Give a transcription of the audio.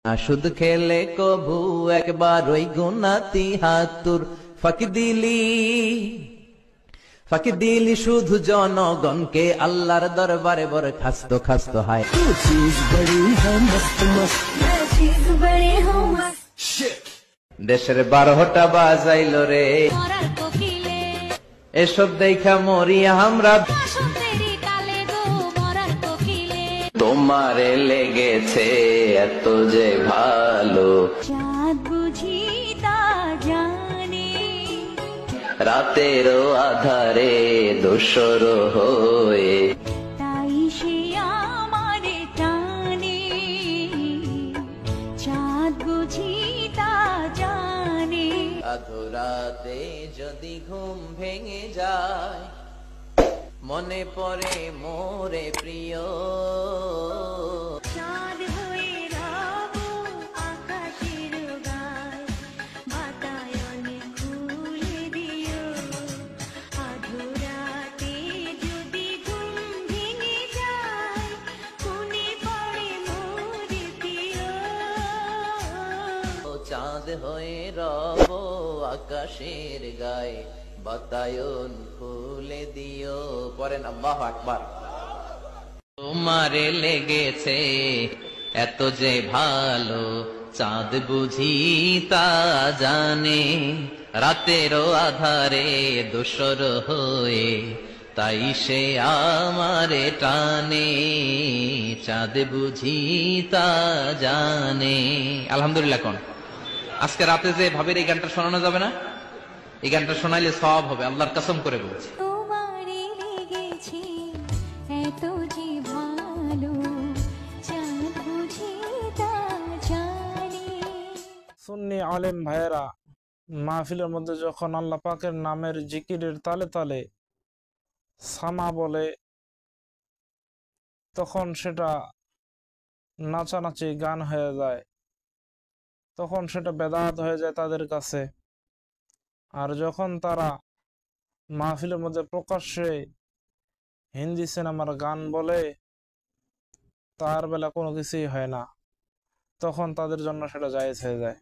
সুদ খেলে কভু একবার ওই গুনাতি হাতুর ফাঁকি দিলি শুধু জনগণকে আল্লাহর দরবারে বড় খাস্ত খাস্ত হায়। দেশের 12টা বাজাইল রে, এসব দেখা মরি আমরা। তোমারে লেগেছে এত যে ভালো, চাঁদ বুঝি তা জানে, রাতেরও আধারে দোসর হয়ে, তাই সে আমারে টানে। চাঁদ বুঝি তা জানে। আধরাতে যদি ঘুম ভেঙে যায়, মনে পড়ে মোরে প্রিয়। চাঁদ হয়ে রব আকাশের গায়, বাতায়নে খুলে দিও। আধরাতে যদি ঘুম ভেঙে যায়, মনে পড়ে মোরে প্রিয়। চাঁদ হয়ে রব আকাশের গায়ে, বাতায়ন খুলে দিও। পরেন আল্লাহু আকবার। তোমারে লেগেছে এত যে ভালো, চাঁদ বুঝি তা জানে, রাতেরও আধারে দোসর হয়ে, তাই সে আমারে টানে। চাঁদ বুঝি তা জানে। আলহামদুলিল্লাহ। কোন আজকে রাতে যে ভাবের এই গানটা শোনানো যাবে না? এই গানটা শোনাইলে সওয়াব হবে, আল্লাহর কসম করে বলছি। তোমারে লেগেছে এত যে ভালো, চাঁদ বুঝি তা জানে। সুন্নি আলেম ভাইয়েরা মাহফিলের মধ্যে যখন আল্লাহ পাকের নামের জিকিরের তালে তালে সানা বলে, তখন সেটা নাচানাচি গান হয়ে যায়, তখন সেটা বেদাত হয়ে যায় তাদের কাছে। আর যখন তারা মাহফিলের মধ্যে প্রকাশ্যে হিন্দি সিনেমার গান বলে, তার বেলা কোনো কিছুই হয় না, তখন তাদের জন্য সেটা জায়েজ হয়ে যায়।